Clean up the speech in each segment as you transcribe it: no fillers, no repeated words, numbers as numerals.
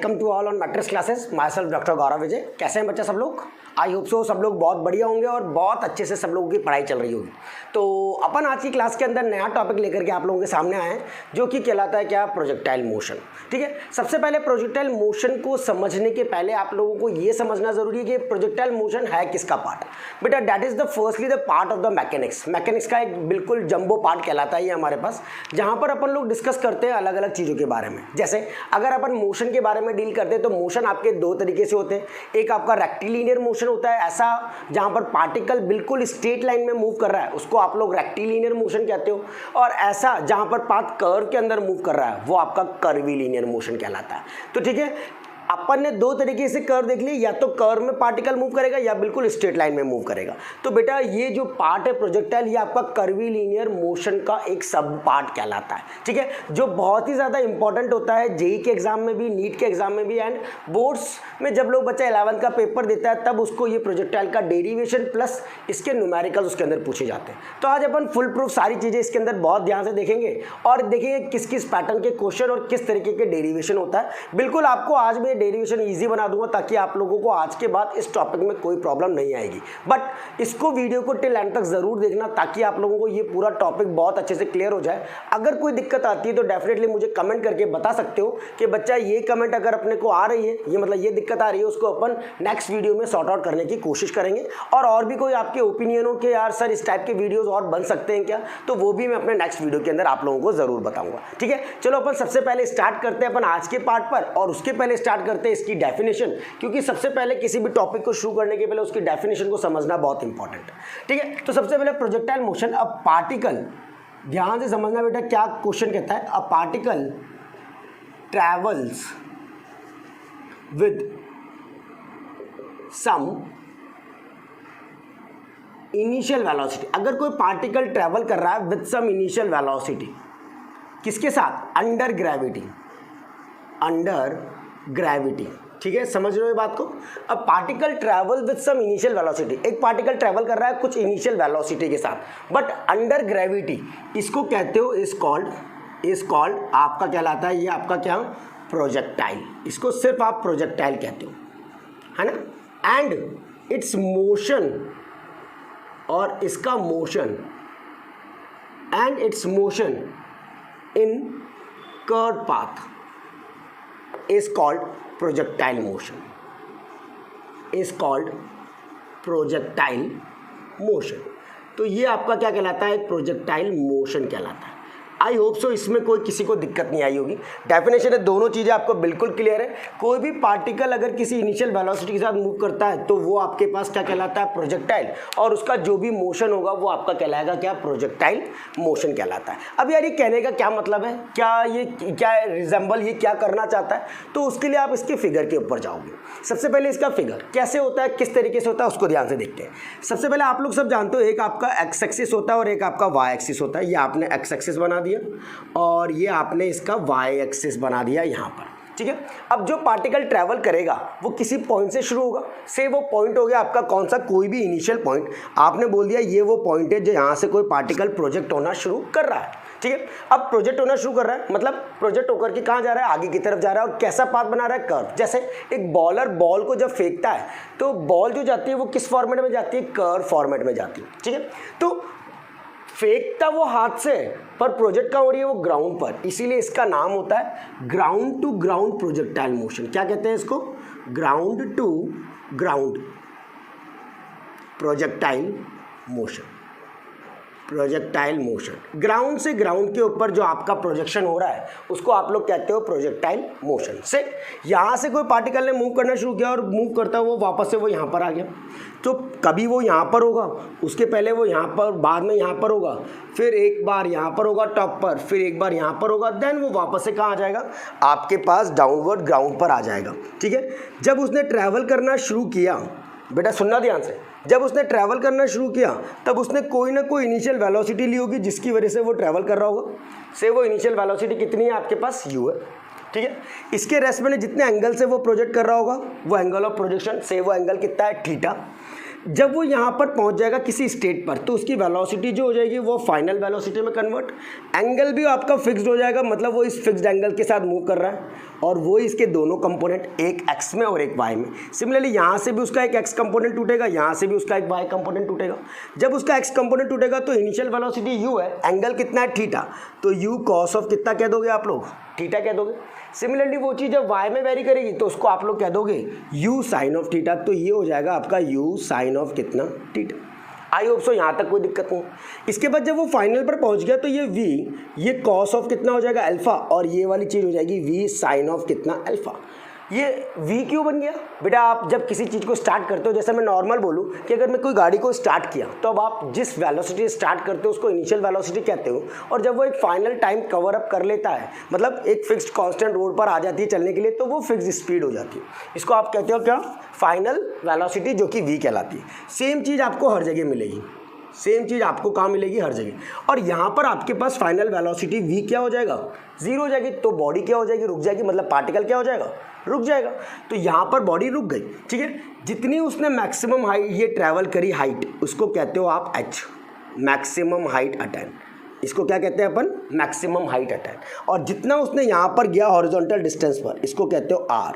Welcome to all on matrix classes. Myself doctor Gaurav Vijay. कैसे हैं बच्चे सब लोग? आई होप सो सब लोग बहुत बढ़िया होंगे और बहुत अच्छे से सब लोगों की पढ़ाई चल रही होगी। तो अपन आज की क्लास के अंदर नया टॉपिक लेकर के आप लोगों के सामने आए हैं जो कि कहलाता है क्या, प्रोजेक्टाइल मोशन। ठीक है, सबसे पहले प्रोजेक्टाइल मोशन को समझने के पहले आप लोगों को ये समझना जरूरी है कि प्रोजेक्टाइल मोशन है किसका पार्ट। बेटा that is the firstly the part of the mechanics. Mechanics का एक बिल्कुल जंबो पार्ट कहलाता है ये हमारे पास, जहाँ पर अपन लोग डिस्कस करते हैं अलग अलग चीज़ों के बारे में। जैसे अगर अपन मोशन के बारे में डील करते हैं तो मोशन आपके दो तरीके से होते हैं। एक आपका रेक्टिलिनियर मोशन होता है, ऐसा जहां पर पार्टिकल बिल्कुल स्ट्रेट लाइन में मूव कर रहा है उसको आप लोग रेक्टिलिनियर मोशन कहते हो, और ऐसा जहां पर पाथ कर्व के अंदर मूव कर रहा है वो आपका कर्वीलिनियर मोशन कहलाता है। तो ठीक है, अपन ने दो तरीके से कर्व देख लिए, या तो कर्व में पार्टिकल मूव करेगा या बिल्कुल स्ट्रेट लाइन में मूव करेगा। तो बेटा ये जो पार्ट है प्रोजेक्टाइल, ये आपका कर्वीलिनियर मोशन का एक सब पार्ट कहलाता है। ठीक है, जो बहुत ही ज़्यादा इंपॉर्टेंट होता है जेईई के एग्जाम में भी, नीट के एग्जाम में भी, एंड बोर्ड्स में जब लोग बच्चा 11th का पेपर देता है तब उसको ये प्रोजेक्टाइल का डेरिवेशन प्लस इसके न्यूमेरिकल्स उसके अंदर पूछे जाते हैं। तो आज अपन फुल प्रूफ सारी चीज़ें इसके अंदर बहुत ध्यान से देखेंगे और देखेंगे किस किस पैटर्न के क्वेश्चन और किस तरीके के डेरिवेशन होता है। बिल्कुल आपको आज मैं डेरिवेशन इजी बना दूंगा ताकि आप लोगों को आज के बाद इस टॉपिक में कोई प्रॉब्लम नहीं आएगी। बट इसको वीडियो को टिल एंड तक जरूर देखना ताकि आप लोगों को ये पूरा टॉपिक बहुत अच्छे से क्लियर हो जाए। अगर कोई दिक्कत आती है तो डेफिनेटली मुझे कमेंट करके बता सकते हो कि बच्चा ये कमेंट अगर अपने को आ रही है, ये मतलब ये दिक्कत आ रही है, उसको अपन नेक्स्ट वीडियो में सॉर्ट आउट करने की कोशिश करेंगे। और भी कोई आपके ओपिनियन हो कि यार सर इस टाइप के वीडियोज और बन सकते हैं क्या, तो वो भी मैं अपने नेक्स्ट वीडियो के अंदर आप लोगों को जरूर बताऊंगा। ठीक है, चलो अपन सबसे पहले स्टार्ट करते हैं अपन आज के पार्ट पर, और उसके पहले स्टार्ट करते हैं इसकी डेफिनेशन, क्योंकि सबसे पहले किसी भी टॉपिक को शुरू करने के पहले उसकी डेफिनेशन को समझना बहुत इंपॉर्टेंट है। ठीक है, तो सबसे पहले प्रोजेक्टाइल मोशन, अ पार्टिकल, ध्यान से समझना बेटा क्या क्वेश्चन कहता है। A particle travels with some initial velocity. अगर कोई पार्टिकल ट्रैवल कर रहा है विद सम इनिशियल वेलोसिटी, किसके साथ? Under gravity. अंडर ग्रेविटी, ठीक है, समझ रहे हो ये बात को। अब particle travel with some initial velocity, एक पार्टिकल ट्रैवल कर रहा है कुछ इनिशियल वेलोसिटी के साथ बट अंडर ग्रेविटी, इसको कहते हो इज कॉल्ड आपका कहलाता है ये आपका क्या, प्रोजेक्टाइल। इसको सिर्फ आप प्रोजेक्टाइल कहते हो, है ना। एंड इट्स मोशन, और इसका motion, and it's motion in curve path is called projectile motion, is called projectile motion। तो ये आपका क्या कहलाता है, प्रोजेक्टाइल मोशन कहलाता है। आई होप सो इसमें कोई किसी को दिक्कत नहीं आई होगी। डेफिनेशन है, दोनों चीज़ें आपको बिल्कुल क्लियर है। कोई भी पार्टिकल अगर किसी इनिशियल वेलोसिटी के साथ मूव करता है तो वो आपके पास क्या कहलाता है, प्रोजेक्टाइल, और उसका जो भी मोशन होगा वो आपका कहलाएगा क्या, प्रोजेक्टाइल मोशन कहलाता है। अब यार ये कहने का क्या मतलब है, क्या रिजेंबल ये क्या करना चाहता है, तो उसके लिए आप इसके फिगर के ऊपर जाओगे। सबसे पहले इसका फिगर कैसे होता है, किस तरीके से होता है, उसको ध्यान से देखते हैं। सबसे पहले आप लोग सब जानते हो एक आपका एक्स एक्सिस होता है और एक आपका वाई एक्सिस होता है। ये आपने एक्स एक्सिस बना दिया और ये आपने इसका वाई एक्सिस बना दिया यहाँ पर। ठीक है, अब जो पार्टिकल ट्रैवल करेगा वो किसी पॉइंट से शुरू होगा। से वो पॉइंट हो गया आपका कौन सा, कोई भी इनिशियल पॉइंट। आपने बोल दिया ये वो पॉइंट है जो यहाँ से कोई पार्टिकल प्रोजेक्ट होना शुरू कर रहा है। ठीक है, अब प्रोजेक्ट होना शुरू कर रहा है मतलब प्रोजेक्ट होकर के कहाँ जा रहा है, आगे की तरफ जा रहा है। और कैसा पाथ बना रहा है, कर्व। जैसे एक बॉलर बॉल को जब फेंकता है तो बॉल जो जाती है वो किस फॉर्मेट में जाती है, कर्व फॉर्मेट में जाती है। ठीक है, तो फेंकता वो हाथ से, पर प्रोजेक्ट कहाँ हो रही है, वो ग्राउंड पर, इसीलिए इसका नाम होता है ground to ground projectile motion. क्या कहते हैं इसको, ground to ground projectile motion. Projectile motion, ground से ग्राउंड के ऊपर जो आपका प्रोजेक्शन हो रहा है उसको आप लोग कहते हो प्रोजेक्टाइल मोशन। से यहाँ से कोई पार्टिकल ने मूव करना शुरू किया और मूव करता वो वापस से वो यहाँ पर आ गया, तो कभी वो यहाँ पर होगा, उसके पहले वो यहाँ पर, बाद में यहाँ पर होगा, फिर एक बार यहाँ पर होगा टॉप पर, फिर एक बार यहाँ पर होगा, देन वो वापस से कहाँ आ जाएगा, आपके पास डाउनवर्ड ग्राउंड पर आ जाएगा। ठीक है, जब उसने ट्रैवल करना शुरू किया, बेटा सुनना ध्यान से, जब उसने ट्रैवल करना शुरू किया तब उसने कोई ना कोई इनिशियल वेलोसिटी ली होगी जिसकी वजह से वो ट्रैवल कर रहा होगा। से वो इनिशियल वेलोसिटी कितनी है आपके पास, u है। ठीक है, इसके रेस्पेक्ट में जितने एंगल से वो प्रोजेक्ट कर रहा होगा वो एंगल ऑफ प्रोजेक्शन, से वो एंगल कितना है, थीटा। जब वो यहाँ पर पहुँच जाएगा किसी स्टेट पर तो उसकी वेलोसिटी जो हो जाएगी वो फाइनल वेलोसिटी में कन्वर्ट, एंगल भी आपका फिक्स्ड हो जाएगा, मतलब वो इस फिक्स्ड एंगल के साथ मूव कर रहा है और वो इसके दोनों कंपोनेंट, एक एक्स में और एक वाई में। सिमिलरली यहाँ से भी उसका एक एक्स कंपोनेंट टूटेगा, यहाँ से भी उसका एक वाई कंपोनेंट टूटेगा। जब उसका एक्स कंपोनेंट टूटेगा तो इनिशियल वेलोसिटी यू है, एंगल कितना है थीटा, तो यू कॉस ऑफ कितना कह दोगे आप लोग, थीटा कह दोगे। सिमिलरली वो चीज़ जब वाई में वेरी करेगी तो उसको आप लोग कह दोगे यू साइन ऑफ थीटा, तो ये हो जाएगा आपका यू साइन ऑफ कितना, थीटा। आई होप सो यहाँ तक कोई दिक्कत नहीं। इसके बाद जब वो फाइनल पर पहुँच गया तो ये v, ये कॉस ऑफ कितना हो जाएगा अल्फा, और ये वाली चीज़ हो जाएगी v साइन ऑफ कितना अल्फा। ये v क्यों बन गया बेटा, आप जब किसी चीज़ को स्टार्ट करते हो, जैसे मैं नॉर्मल बोलूँ कि अगर मैं कोई गाड़ी को स्टार्ट किया तो अब आप जिस वेलोसिटी स्टार्ट करते हो उसको इनिशियल वेलोसिटी कहते हो, और जब वो एक फाइनल टाइम कवर अप कर लेता है, मतलब एक फिक्स्ड कांस्टेंट रोड पर आ जाती है चलने के लिए, तो वो फिक्स्ड स्पीड हो जाती है। इसको आप कहते हो क्या, फाइनल वेलोसिटी, जो कि v कहलाती है। सेम चीज़ आपको हर जगह मिलेगी, सेम चीज़ आपको कहाँ मिलेगी, हर जगह। और यहाँ पर आपके पास फाइनल वेलोसिटी v क्या हो जाएगा, 0 हो जाएगी, तो बॉडी क्या हो जाएगी, रुक जाएगी, मतलब पार्टिकल क्या हो जाएगा, रुक जाएगा। तो यहाँ पर बॉडी रुक गई, ठीक है। जितनी उसने मैक्सिमम हाइट ये ट्रैवल करी हाइट, उसको कहते हो आप h, मैक्सिमम हाइट अटेन। इसको क्या कहते हैं अपन, मैक्सिमम हाइट अटेन। और जितना उसने यहाँ पर गया हॉरिजॉन्टल डिस्टेंस पर, इसको कहते हो r,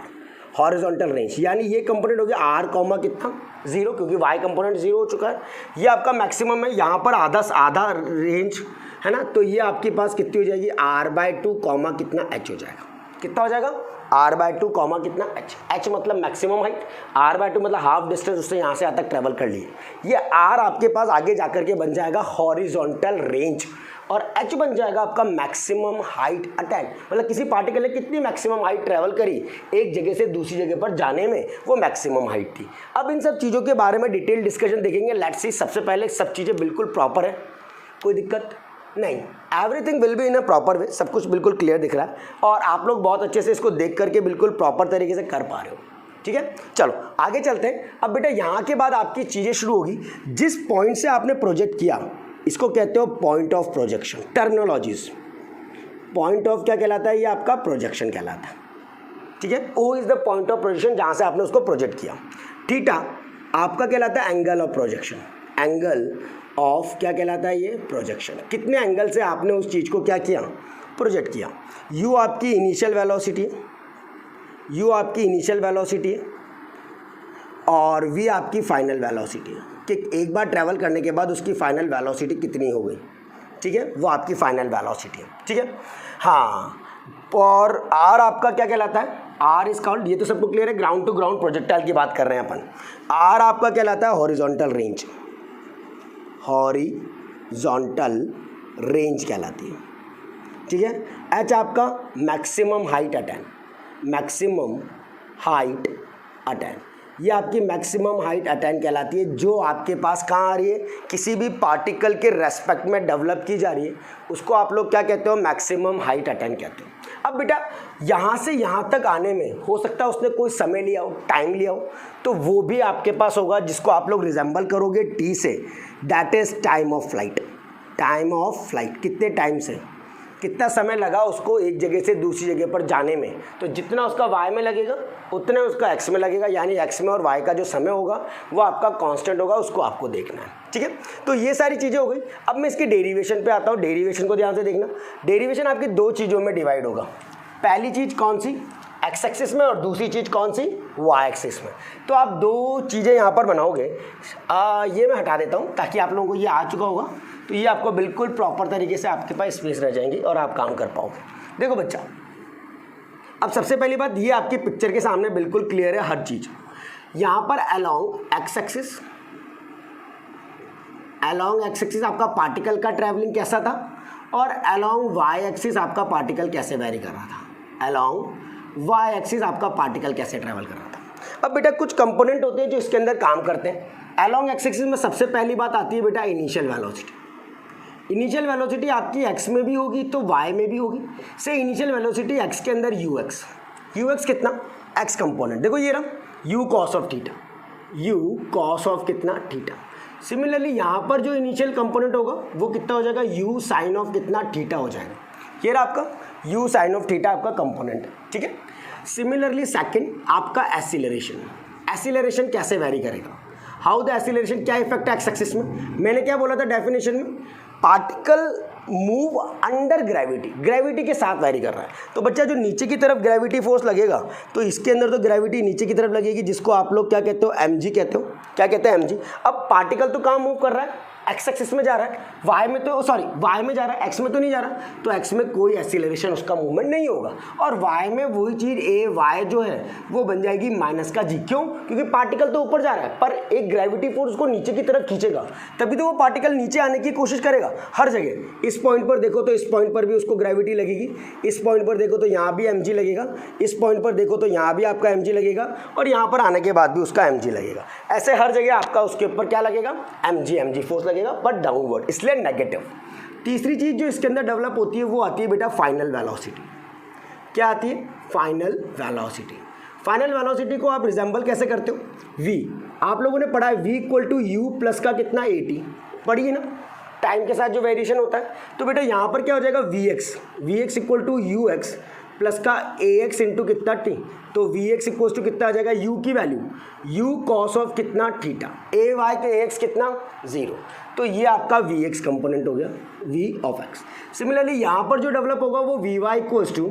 हॉरिजॉन्टल रेंज। यानी ये कंपोनेंट हो गया आर कॉमा कितना, 0, क्योंकि वाई कंपोनेंट 0 हो चुका है। ये आपका मैक्सिमम है, यहाँ पर आधा रेंज है ना, तो ये आपके पास कितनी हो जाएगी, r/2 कॉमा कितना h हो जाएगा, कितना हो जाएगा, r/2 कॉमा कितना h मतलब मैक्सिमम हाइट, r/2 मतलब हाफ डिस्टेंस उसने यहाँ से यहाँ तक ट्रेवल कर ली है। ये r आपके पास आगे जाकर के बन जाएगा हॉरिजॉन्टल रेंज, और h बन जाएगा आपका मैक्सिमम हाइट अटेन, मतलब किसी पार्टिकल ने कितनी मैक्सिमम हाइट ट्रैवल करी एक जगह से दूसरी जगह पर जाने में, वो मैक्सिमम हाइट थी। अब इन सब चीज़ों के बारे में डिटेल डिस्कशन देखेंगे। लेट्स सी, सबसे पहले सब चीज़ें बिल्कुल प्रॉपर है, कोई दिक्कत नहीं, everything will be in a proper way, सब कुछ बिल्कुल क्लियर दिख रहा है और आप लोग बहुत अच्छे से इसको देख करके बिल्कुल प्रॉपर तरीके से कर पा रहे हो, ठीक है। चलो आगे चलते हैं। अब बेटा यहाँ के बाद आपकी चीज़ें शुरू होगी, जिस पॉइंट से आपने प्रोजेक्ट किया इसको कहते हो point of projection. Terminologies, point of क्या कहलाता है, ये आपका प्रोजेक्शन कहलाता है, ठीक है। O is the point of projection, जहाँ से आपने उसको प्रोजेक्ट किया। थीटा आपका कहलाता है angle of projection, angle of क्या कहलाता है, ये प्रोजेक्शन। कितने एंगल से आपने उस चीज़ को क्या किया, प्रोजेक्ट किया। यू आपकी इनिशियल वेलोसिटी है, यू आपकी इनिशियल वेलोसिटी है, और वी आपकी फाइनल वेलोसिटी है कि एक बार ट्रैवल करने के बाद उसकी फाइनल वेलोसिटी कितनी हो गई, ठीक है, वो आपकी फाइनल वेलोसिटी है, ठीक है। हाँ, और आर आपका क्या कहलाता है, आर इज कॉल्ड, ये तो सबको क्लियर है, ग्राउंड टू ग्राउंड प्रोजेक्टाइल की बात कर रहे हैं अपन। आर आपका कहलाता है हॉरिजॉन्टल रेंज, हॉरिजॉन्टल रेंज कहलाती है, ठीक है। एच आपका maximum height attain, maximum height attain, ये आपकी मैक्सिमम हाइट अटेन कहलाती है, जो आपके पास कहाँ आ रही है, किसी भी पार्टिकल के रेस्पेक्ट में डेवलप की जा रही है, उसको आप लोग क्या कहते हो, मैक्सिमम हाइट अटेन कहते हो। अब बेटा यहाँ से यहाँ तक आने में हो सकता है उसने कोई समय लिया हो, टाइम लिया हो, तो वो भी आपके पास होगा, जिसको आप लोग रिजेंबल करोगे टी से, that is time of flight. Time of flight, कितने टाइम से, कितना समय लगा उसको एक जगह से दूसरी जगह पर जाने में, तो जितना उसका y में लगेगा उतने उसका x में लगेगा, यानी x में और y का जो समय होगा वो आपका कांस्टेंट होगा, उसको आपको देखना है, ठीक है। तो ये सारी चीज़ें हो गई। अब मैं इसके डेरिवेशन पे आता हूँ। डेरिवेशन को ध्यान से देखना। डेरिवेशन आपकी दो चीज़ों में डिवाइड होगा। पहली चीज़ कौन सी, x एक्सिस में, और दूसरी चीज़ कौन सी, y एक्सिस में। तो आप दो चीज़ें यहाँ पर बनाओगे। ये मैं हटा देता हूँ ताकि आप लोगों को ये आ चुका होगा, तो ये आपको बिल्कुल प्रॉपर तरीके से आपके पास स्पेस रह जाएंगी और आप काम कर पाओगे। देखो बच्चा, अब सबसे पहली बात, ये आपकी पिक्चर के सामने बिल्कुल क्लियर है हर चीज़। यहाँ पर along X axis, along X axis आपका पार्टिकल का ट्रैवलिंग कैसा था, और अलोंग वाई एक्सिस आपका पार्टिकल कैसे वेरी कर रहा था, अलोंग वाई एक्सिस आपका पार्टिकल कैसे ट्रैवल कर रहा था। अब बेटा कुछ कंपोनेंट होते हैं जो इसके अंदर काम करते हैं। अलोंग एक्स एक्सिस में सबसे पहली बात आती है बेटा इनिशियल वेलोसिटी। इनिशियल वेलोसिटी आपकी x में भी होगी तो y में भी होगी। से इनिशियल वेलोसिटी x के अंदर ux कितना, x कंपोनेंट, देखो ये रहा u cos of theta, u cos of कितना, थीटा। सिमिलरली यहाँ पर जो इनिशियल कंपोनेंट होगा वो कितना हो जाएगा, u साइन ऑफ कितना, थीटा हो जाएगा। ये रहा आपका u साइन ऑफ थीटा आपका कंपोनेंट है, ठीक है। सिमिलरली सेकंड आपका एसिलरेशन, एसिलरेशन कैसे वेरी करेगा। हाउ द एक्सीलरेशन, क्या इफेक्ट है एक्स एक्सिस में, मैंने क्या बोला था डेफिनेशन में, particle move under gravity, gravity के साथ वैरी कर रहा है। तो बच्चा जो नीचे की तरफ ग्रेविटी फोर्स लगेगा तो इसके अंदर तो ग्रेविटी नीचे की तरफ लगेगी, जिसको आप लोग क्या कहते हो, mg कहते हो। क्या कहते हैं, mg। अब पार्टिकल तो कहाँ मूव कर रहा है, एक्स एक्सिस में जा रहा है, वाई में तो सॉरी वाई में जा रहा है, एक्स में तो नहीं जा रहा, तो एक्स में कोई एक्सीलरेशन उसका मूवमेंट नहीं होगा, और वाई में वही चीज़ ए वाई जो है वो बन जाएगी माइनस का जी। क्यों, क्योंकि पार्टिकल तो ऊपर जा रहा है पर एक ग्रेविटी फोर्स को नीचे की तरफ खींचेगा, तभी तो वो पार्टिकल नीचे आने की कोशिश करेगा हर जगह। इस पॉइंट पर देखो तो इस पॉइंट पर भी उसको ग्रेविटी लगेगी, इस पॉइंट पर देखो तो यहाँ भी mg लगेगा, इस पॉइंट पर देखो तो यहाँ भी आपका mg लगेगा, और यहाँ पर आने के बाद भी उसका mg लगेगा। ऐसे हर जगह आपका उसके ऊपर क्या लगेगा, mg फोर्स लगेगा, पर डाउनवर्ड, इसलिए नेगेटिव। तीसरी चीज जो इसके अंदर डेवलप होती है वो आती है बेटा फाइनल वेलोसिटी। क्या आती है, फाइनल वेलोसिटी। फाइनल वेलोसिटी को आप रिजेंबल कैसे करते हो, v, आप लोगों ने पढ़ा है v equal to you plus का कितना at, पढ़िए ना, टाइम के साथ जो वेरिएशन होता है। तो बेटा यहाँ पर क्या हो जाएगा, vx equal to u x plus का ax इंटू कितना t, तो vx इक्वल टू कितना आ जाएगा, u की वैल्यू u कॉस ऑफ कितना थीटा, ay तो ax कितना 0, तो ये आपका vx कंपोनेंट हो गया, v ऑफ x। सिमिलरली यहाँ पर जो डेवलप होगा वो vy equals to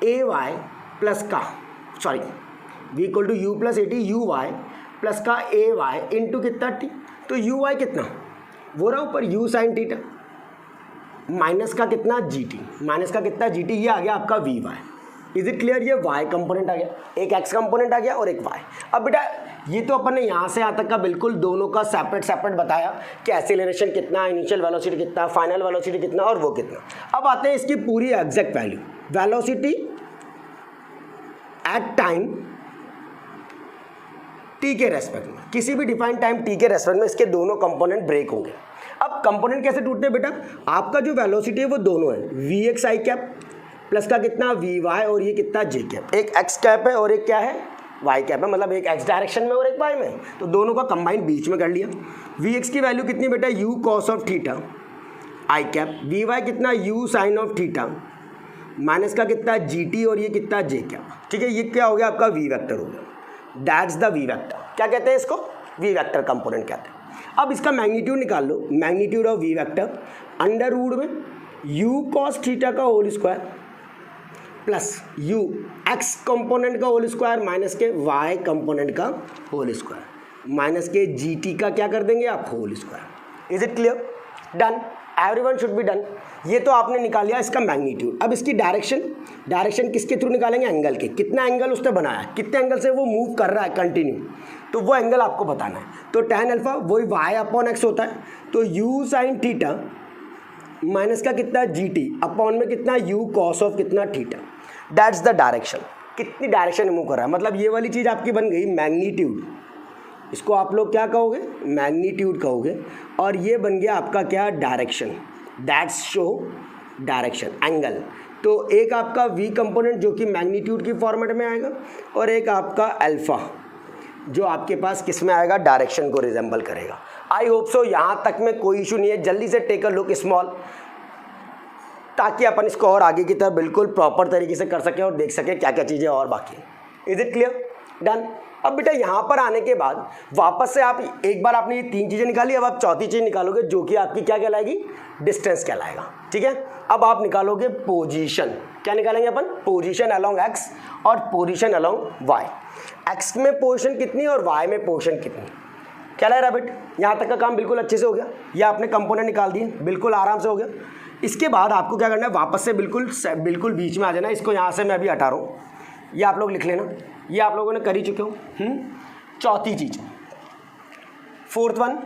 ay plus का sorry v equal to you plus AT U Y plus का ay इंटू कितना t, तो uy कितना वो रहा ऊपर u साइन थीटा माइनस का कितना gt, माइनस का कितना gt, ये आ गया आपका vy। इज इट क्लियर, ये y कंपोनेंट आ गया, एक x कंपोनेंट आ गया और एक y। अब बेटा ये तो अपन ने यहाँ से यहाँ तक का बिल्कुल दोनों का सेपरेट बताया कि एक्सीलरेशन कितना, इनिशियल वेलोसिटी कितना, फाइनल वेलोसिटी कितना और वो कितना। अब आते हैं इसकी पूरी exact value, velocity at time t के रेस्पेक्ट में, किसी भी डिफाइंड टाइम t के रेस्पेक्ट में इसके दोनों कंपोनेंट ब्रेक होंगे। अब कंपोनेंट कैसे टूटते हैं बेटा, आपका जो वेलोसिटी है वो दोनों है, vx आई कैप प्लस का कितना vy और ये कितना j कैप, एक x कैप है और एक क्या है y कैप है, मतलब एक x डायरेक्शन में और एक y में, तो दोनों का कंबाइन बीच में कर लिया। vx की वैल्यू कितनी बेटा, u cos of theta i cap, vy कितना u sine of theta minus का कितना gt और ये कितना j कैप। ठीक है, ये क्या हो गया आपका v वेक्टर हो गया, दैट्स द v वेक्टर। क्या कहते हैं इसको, v वेक्टर कंपोनेंट कहते हैं। अब इसका मैग्नीट्यूड निकाल लो, magnitude of v vector under root में u कॉस थीटा का whole square plus u x component का होल स्क्वायर माइनस के y कंपोनेंट का होल स्क्वायर माइनस के gt का क्या कर देंगे आप, whole square. Is it clear, done, everyone should be done. ये तो आपने निकाल लिया इसका मैग्नीट्यूड। अब इसकी डायरेक्शन किसके थ्रू निकालेंगे, एंगल के, कितना एंगल उसने बनाया है, कितने एंगल से वो मूव कर रहा है कंटिन्यू, तो वो एंगल आपको बताना है। तो tan अल्फा वही y अपॉन x होता है, तो u साइन थीटा माइनस का कितना gt अपॉन में कितना u कॉस ऑफ कितना थीटा, दैट्स द डायरेक्शन। कितनी डायरेक्शन मूव कर रहा है, मतलब ये वाली चीज़ आपकी बन गई मैग्नीट्यूड, इसको आप लोग क्या कहोगे, मैग्नीट्यूड कहोगे, और ये बन गया आपका क्या, direction, that's show direction angle. तो एक आपका v कंपोनेंट जो कि मैग्नीट्यूड की फॉर्मेट में आएगा, और एक आपका अल्फा जो आपके पास किस में आएगा, डायरेक्शन को रिजेंबल करेगा। आई होप सो यहाँ तक में कोई इशू नहीं है। जल्दी से टेक अ लुक स्मॉल, ताकि अपन इसको और आगे की तरफ बिल्कुल प्रॉपर तरीके से कर सकें और देख सकें क्या क्या चीज़ें और बाकी। Is it clear, done. अब बेटा यहाँ पर आने के बाद वापस से आप एक बार आपने ये तीन चीज़ें निकाली, अब आप चौथी चीज़ निकालोगे जो कि आपकी क्या कहलाएगी, डिस्टेंस कहलाएगा। ठीक है, अब आप निकालोगे पोजीशन। क्या निकालेंगे अपन, पोजीशन अलोंग एक्स और पोजीशन अलोंग वाई। एक्स में पोजीशन कितनी और वाई में पोजीशन कितनी, क्या लग रहा है बेटा, यहाँ तक का काम बिल्कुल अच्छे से हो गया। ये आपने कंपोनेंट निकाल दिए, बिल्कुल आराम से हो गया। इसके बाद आपको क्या करना है, वापस से बिल्कुल बीच में आ जाना। इसको यहाँ से मैं अभी हटा रहा हूँ, ये आप लोग लिख लेना, ये आप लोगों ने कर ही चुके हो। चौथी चीज़, फोर्थ वन,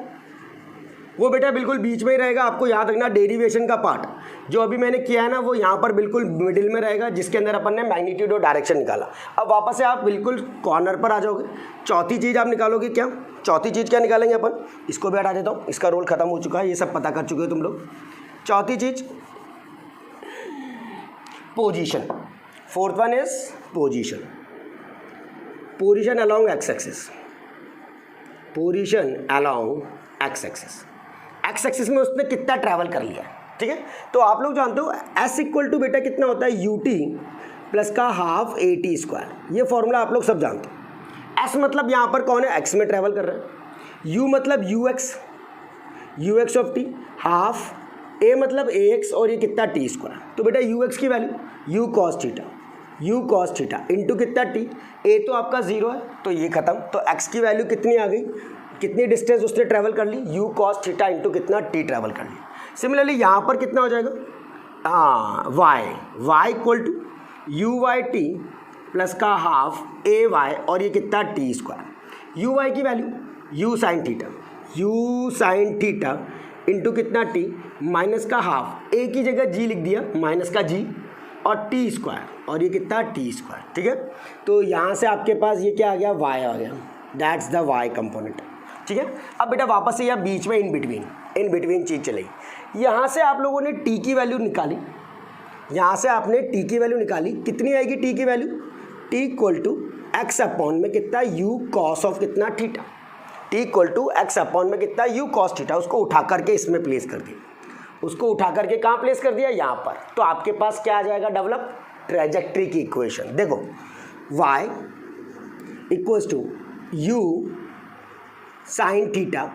वो बेटा बिल्कुल बीच में ही रहेगा। आपको याद रखना डेरिवेशन का पार्ट जो अभी मैंने किया है ना, वो यहाँ पर बिल्कुल मिडिल में रहेगा, जिसके अंदर अपन ने मैग्नीट्यूड और डायरेक्शन निकाला। अब वापस से आप बिल्कुल कॉर्नर पर आ जाओगे। चौथी चीज़ आप निकालोगे क्या, चौथी चीज़ क्या निकालेंगे अपन, इसको भी हटा देता हूँ, इसका रोल खत्म हो चुका है, ये सब पता कर चुके हो तुम लोग। चौथी चीज़ position, fourth one is position, position along X axis, position along X axis. X axis में उसने कितना ट्रैवल कर लिया, ठीक है। तो आप लोग जानते हो एस इक्वल टू बेटा कितना होता है, यू टी प्लस का हाफ ए टी स्क्वायर। ये फॉर्मूला आप लोग सब जानते हो। एस मतलब यहाँ पर कौन है, एक्स में ट्रैवल कर रहा है। u मतलब ux of T half a मतलब ax और ये कितना टी स्क्वायर, तो बेटा ux की value u cos theta into कितना टी, a तो आपका 0 है तो ये खत्म, तो x की वैल्यू कितनी आ गई, कितनी डिस्टेंस उसने ट्रैवल कर ली, u cos थीटा इंटू कितना टी ट्रैवल कर ली। सिमिलरली यहाँ पर कितना हो जाएगा, हाँ y equal to u y t plus का हाफ ए वाई और ये कितना टी स्क्वायर, यू वाई की value u sine theta into कितना टी माइनस का हाफ, ए की जगह जी लिख दिया माइनस का जी और टी स्क्वायर और ये कितना टी स्क्वायर, ठीक है। तो यहाँ से आपके पास ये क्या आ गया, वाई आ गया, दैट्स द वाई कंपोनेंट, ठीक है। अब बेटा वापस से यहाँ बीच में इन बिटवीन चीज़ चलेगी। यहाँ से आप लोगों ने टी की वैल्यू निकाली, यहाँ से आपने टी की वैल्यू निकाली, कितनी आएगी टी की value, t equal to x upon में कितना यू कॉस ऑफ कितना theta, t equal to x upon में कितना यू कॉस थीटा, उसको उठा करके इसमें प्लेस कर दिया, उसको उठा करके कहाँ प्लेस कर दिया, यहाँ पर। तो आपके पास क्या आ जाएगा, डेवलप ट्रेजेक्ट्री की इक्वेशन। देखो y equals to u sine theta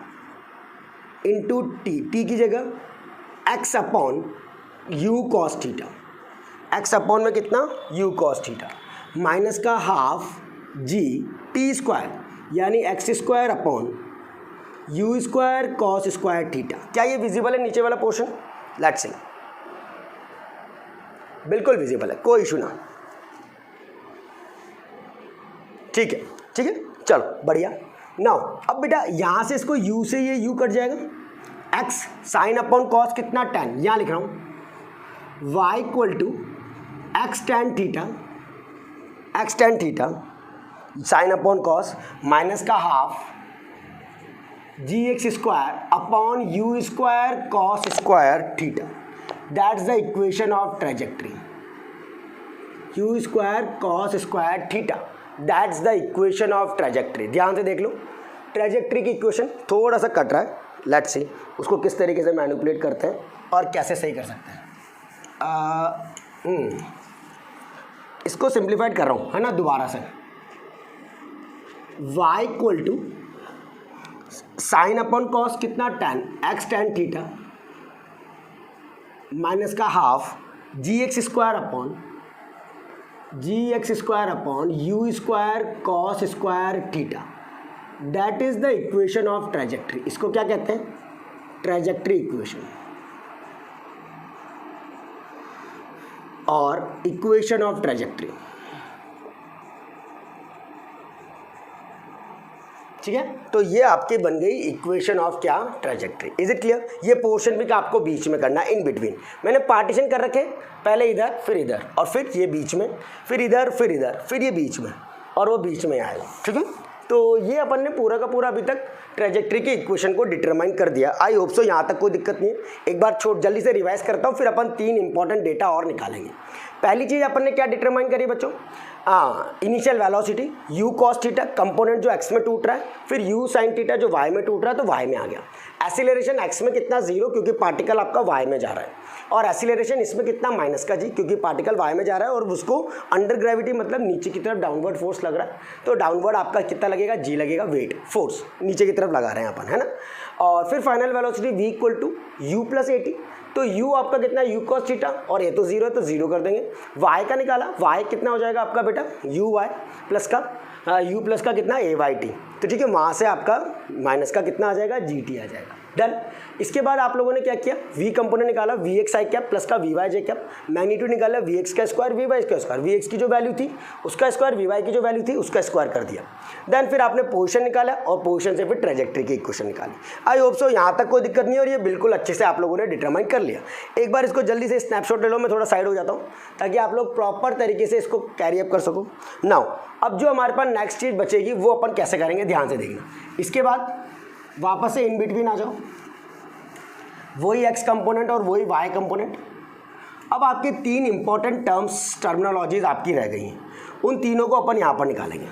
into t की जगह x upon u cos theta, x upon में कितना यू कॉस थीटा माइनस का हाफ जी टी स्क्वायर यानी x square upon you square cos square theta. क्या ये visible है नीचे वाला पोर्शन, लेट्स सी, बिल्कुल विजिबल है, कोई इशू ना, ठीक है चलो बढ़िया। नाउ अब बेटा यहाँ से इसको u से ये u कट जाएगा, x साइन अपॉन कॉस कितना tan, यहाँ लिख रहा हूँ y equal to X tan theta sine upon cos minus का half G X square upon you square cos square theta, that's the equation of trajectory, U square cos square theta, that's the equation of trajectory. ध्यान से देख लो, trajectory की equation थोड़ा सा cut रहा है, let's see उसको किस तरीके से मैनिपुलेट करते हैं और कैसे सही कर सकते हैं। इसको सिंप्लीफाइड कर रहा हूँ है ना, दोबारा से y equal to sine upon cos कितना tan X tan theta minus का half G X square upon you square cos square theta, that is the equation of trajectory. इसको क्या कहते हैं, ट्रेजेक्ट्री इक्वेशन और इक्वेशन ऑफ ट्रेजेक्ट्री, ठीक है। तो ये आपकी बन गई इक्वेशन ऑफ क्या, ट्रेजेक्ट्री। Is it clear. ये पोर्शन भी आपको बीच में करना है, इन बिटवीन मैंने पार्टीशन कर रखे, पहले इधर फिर इधर और फिर ये बीच में, फिर इधर फिर ये बीच में और वो बीच में आएगा, ठीक है। तो ये अपन ने पूरा का पूरा अभी तक ट्रेजेक्ट्री की इक्वेशन को डिटरमाइन कर दिया। आई होप सो यहाँ तक कोई दिक्कत नहीं है। एक बार जल्दी से रिवाइज करता हूँ, फिर अपन 3 इंपॉर्टेंट डेटा और निकालेंगे। पहली चीज़ अपन ने क्या डिटरमाइन करी बच्चों, initial velocity u cos theta, component जो x में टूट रहा है, फिर u sin थीटा जो y में टूट रहा है तो y में आ गया। एसिलेरेशन x में कितना 0 क्योंकि पार्टिकल आपका y में जा रहा है, और एसिलेरेशन इसमें कितना माइनस का g क्योंकि पार्टिकल y में जा रहा है और उसको अंडर ग्रेविटी मतलब नीचे की तरफ डाउनवर्ड फोर्स लग रहा है, तो डाउनवर्ड आपका कितना लगेगा, g लगेगा, वेट फोर्स नीचे की तरफ लगा रहे हैं अपन, है ना। और फिर final velocity v equal to you plus a t, तो u आपका कितना है, u cos थीटा, और ये तो 0 है तो 0 कर देंगे। y का निकाला, y कितना हो जाएगा आपका बेटा, u प्लस का कितना a बाई टी, तो ठीक है, वहाँ से आपका माइनस का कितना आ जाएगा, gt आ जाएगा। डन। इसके बाद आप लोगों ने क्या किया, v कंपोनेंट निकाला, V X I cap plus का V Y J cap, magnitude निकाला, वी एक्स का स्क्वायर वी वाई का स्क्वायर, वी एक्स की जो वैल्यू थी उसका स्क्वायर, वी वाई की जो वैल्यू थी उसका स्क्वायर कर दिया। देन फिर आपने पोजीशन निकाला और पोजीशन से फिर ट्रेजेक्ट्री की इक्वेशन निकाली। आई होप सो यहाँ तक कोई दिक्कत नहीं, और ये बिल्कुल अच्छे से आप लोगों ने डिटरमाइन कर लिया। एक बार इसको जल्दी से स्नैपशॉट ले लो, मैं थोड़ा साइड हो जाता हूँ ताकि आप लोग प्रॉपर तरीके से इसको कैरी अप कर सको। नाउ अब जो हमारे पास नेक्स्ट चीज़ बचेगी वो अपन कैसे करेंगे, ध्यान से देखना। इसके बाद वापस से इन बिटवीन आ जाओ, वही x कंपोनेंट और वही y कंपोनेंट। अब आपके 3 इंपॉर्टेंट टर्मिनोलॉजीज आपकी रह गई हैं, उन तीनों को अपन यहाँ पर निकालेंगे।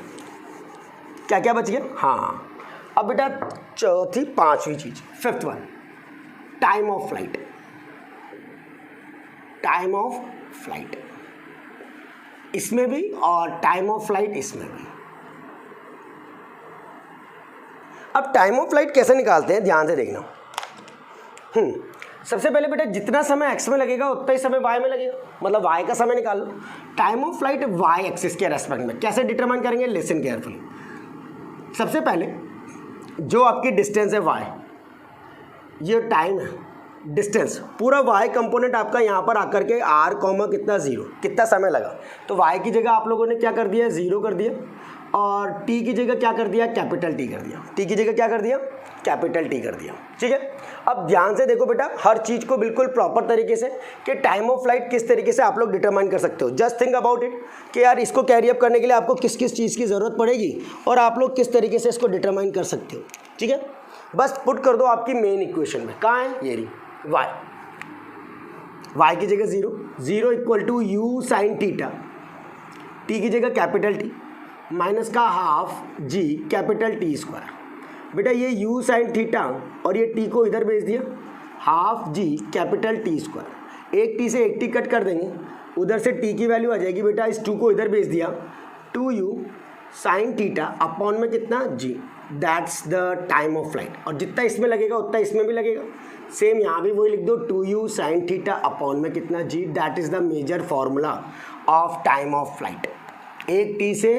क्या क्या बच गया, हाँ। अब बेटा चौथी 5वीं चीज, 5th one, time of flight. Time of flight इसमें भी और टाइम ऑफ फ्लाइट इसमें भी। अब टाइम ऑफ फ्लाइट कैसे निकालते हैं, ध्यान से देखना। सबसे पहले बेटा जितना समय एक्स में लगेगा उतना ही समय वाई में लगेगा, मतलब वाई का समय निकाल लो। Time of flight Y axis के रेस्पेक्ट में कैसे डिटरमाइन करेंगे, लिसन केयरफुली। सबसे पहले जो आपकी डिस्टेंस है वाई, ये टाइम है, डिस्टेंस पूरा वाई कंपोनेंट आपका यहाँ पर आकर के आर कॉमा कितना 0, कितना समय लगा, तो वाई की जगह आप लोगों ने क्या कर दिया, 0 कर दिया, और टी की जगह क्या कर दिया, कैपिटल टी कर दिया। टी की जगह क्या कर दिया, कैपिटल टी कर दिया। ठीक है, अब ध्यान से देखो बेटा हर चीज़ को बिल्कुल प्रॉपर तरीके से कि टाइम ऑफ फ्लाइट किस तरीके से आप लोग डिटरमाइन कर सकते हो। जस्ट थिंक अबाउट इट कि यार इसको कैरी अप करने के लिए आपको किस किस चीज़ की ज़रूरत पड़ेगी और आप लोग किस तरीके से इसको डिटरमाइन कर सकते हो। ठीक है, बस पुट कर दो आपकी मेन इक्वेशन में, कहाँ है ये रही, वाई, वाई की जगह 0, 0 equal to u sine theta, t की जगह कैपिटल टी माइनस का half g capital t square. बेटा ये u साइन थीटा और ये t को इधर भेज दिया, half g capital t square, एक t से एक t कट कर देंगे, उधर से t की वैल्यू आ जाएगी बेटा, इस 2 को इधर भेज दिया, 2u साइन थीटा अपॉन में कितना g, that's the time of flight. और जितना इसमें लगेगा उतना इसमें भी लगेगा, सेम यहाँ भी वही लिख दो, 2u साइन थीटा अपॉन में कितना g, that is the major formula of time of flight. एक t से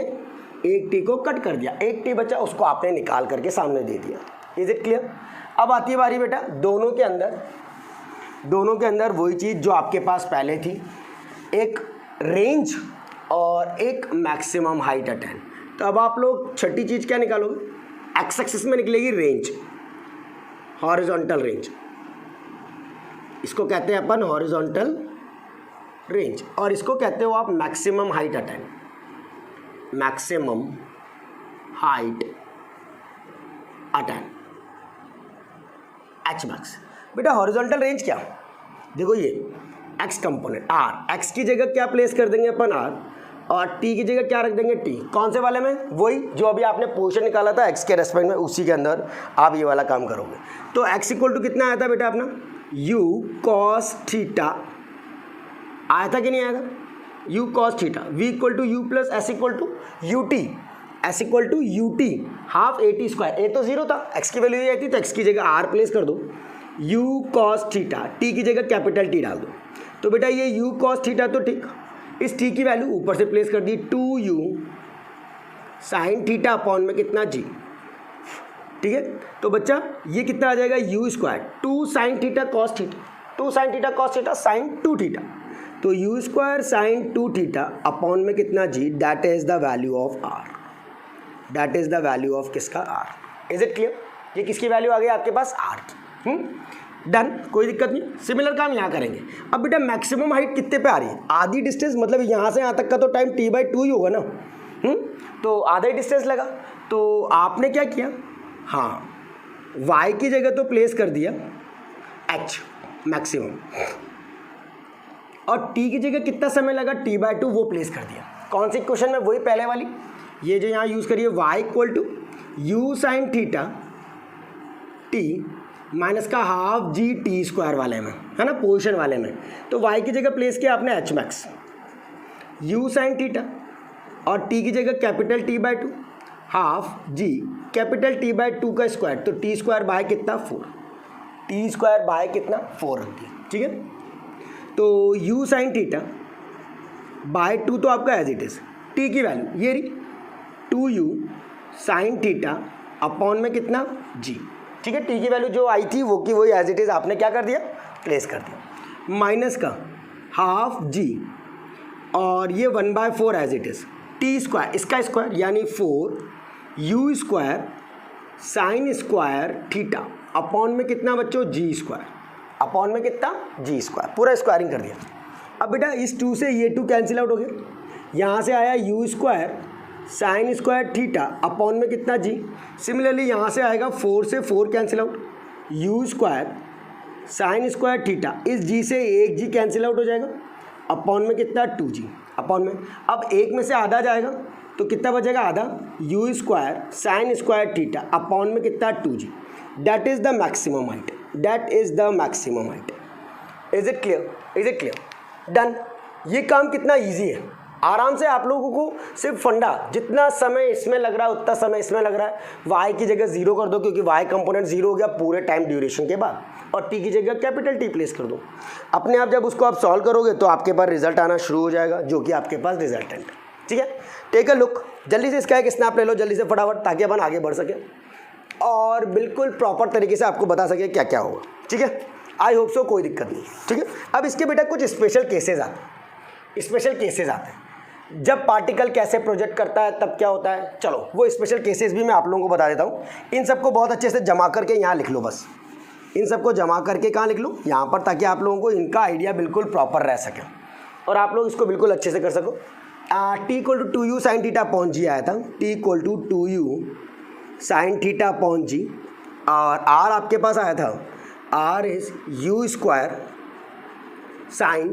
एक टी को कट कर दिया, एक टी बचा उसको आपने निकाल करके सामने दे दिया। Is it clear? अब आती है बारी बेटा दोनों के अंदर वही चीज़ जो आपके पास पहले थी, एक रेंज और एक मैक्सिमम हाइट अटेन। तो अब आप लोग छठी चीज़ क्या निकालोगे, एक्स एक्सिस में निकलेगी रेंज, हॉरिजॉन्टल रेंज, इसको कहते हैं अपन हॉरिजॉन्टल रेंज, और इसको कहते हो आप maximum height attain, maximum height attain, H max. बेटा हॉरिजॉन्टल रेंज क्या, देखो ये एक्स कंपोनेंट आर, एक्स की जगह क्या प्लेस कर देंगे अपन आर, और टी की जगह क्या रख देंगे टी, कौन से वाले में, वही जो अभी आपने पोजीशन निकाला था एक्स के रेस्पेक्ट में, उसी के अंदर आप ये वाला काम करोगे। तो एक्स इक्वल टू कितना आया था बेटा अपना, यू कॉस थीटा आया था कि नहीं आया था, u cos theta, v equal to you plus S equal to U T, S equal to U T half A T square, A तो 0 था, x की वैल्यू ये आई थी तो x की जगह r प्लेस कर दो, u cos थीटा, t की जगह कैपिटल T डाल दो। तो बेटा ये u cos थीटा तो ठीक, इस t की वैल्यू ऊपर से प्लेस कर दी, 2u साइन थीटा अपॉन में कितना g। ठीक है, तो बच्चा ये कितना आ जाएगा, u square 2 sine theta cos theta, 2 sine theta cos theta sine 2 theta, तो u square sine 2 theta upon में कितना g, that is the value of r, that is the value of किसका r। Is it clear? ये किसकी value आ गई आपके पास, r की। Done, कोई दिक्कत नहीं। सिमिलर काम यहाँ करेंगे। अब बेटा मैक्सिमम हाइट कितने पे आ रही है, आधी डिस्टेंस, मतलब यहाँ से यहाँ तक का तो टाइम t/2 ही होगा ना, तो आधा ही डिस्टेंस लगा। तो आपने क्या किया, हाँ y की जगह तो प्लेस कर दिया h मैक्सिमम, और t की जगह कितना समय लगा, t/2 वो प्लेस कर दिया। कौन सी क्वेश्चन में, वही पहले वाली, ये जो यहाँ यूज़ करिए y equal to u sine theta t minus का हाफ जी टी स्क्वायर वाले में, है ना, पोजीशन वाले में। तो y की जगह प्लेस किया आपने h max, u sine theta और t की जगह capital T/2 half g capital T/2 का स्क्वायर, तो t स्क्वायर बाय कितना 4, t स्क्वायर बाय कितना 4 रख दिया। ठीक है, तो u साइन थीटा बाय 2 तो आपका एज इट इज़, t की वैल्यू ये रही 2u साइन थीटा अपॉन में कितना g। ठीक है, t की वैल्यू जो आई थी वो की वही एज इट इज़ आपने क्या कर दिया, प्लेस कर दिया, माइनस का हाफ g और ये 1/4 as it is, t square इसका स्क्वायर यानी 4u square sine square theta upon में कितना बच्चों, g स्क्वायर, अपॉन में कितना g स्क्वायर, पूरा स्क्वायरिंग कर दिया। अब बेटा इस 2 से ये 2 कैंसिल आउट हो गया, यहाँ से आया u square sine square theta upon में कितना g। सिमिलरली यहाँ से आएगा 4 से 4 cancel out, u square sine square theta, इस g से एक g कैंसिल आउट हो जाएगा, अपॉन में कितना 2g अपॉन में। अब एक में से आधा जाएगा तो कितना बचेगा, आधा, u square sine square theta upon में कितना 2g, that is the maximum height, that is the maximum height. Is it clear, is it clear? Done. ये काम कितना ईजी है, आराम से आप लोगों को सिर्फ फंडा जितना समय इसमें लग रहा है उतना समय इसमें लग रहा है, वाई की जगह 0 कर दो क्योंकि वाई कंपोनेंट 0 हो गया पूरे टाइम ड्यूरेशन के बाद, और टी की जगह कैपिटल टी प्लेस कर दो। अपने आप जब उसको आप सॉल्व करोगे तो आपके पास रिजल्ट आना शुरू हो जाएगा जो कि आपके पास रिजल्टेंट है। ठीक है, टेक अ लुक, जल्दी से इसका एक स्नैप ले लो जल्दी से फटाफट, ताकि अपन आगे बढ़ सके और बिल्कुल प्रॉपर तरीके से आपको बता सके क्या क्या होगा। ठीक है, आई होप सो, कोई दिक्कत नहीं। ठीक है, अब इसके बेटा कुछ स्पेशल केसेस आते हैं, स्पेशल केसेस आते हैं जब पार्टिकल कैसे प्रोजेक्ट करता है तब क्या होता है। चलो वो स्पेशल केसेस भी मैं आप लोगों को बता देता हूँ। इन सबको बहुत अच्छे से जमा करके यहाँ लिख लो, बस इन सबको जमा करके कहाँ लिख लो, यहाँ पर, ताकि आप लोगों को इनका आइडिया बिल्कुल प्रॉपर रह सके और आप लोग इसको बिल्कुल अच्छे से कर सको। T equal to 2u sine theta upon G आया था, T equal to 2u sine theta upon G, और आर आपके पास आया था, R is U square sine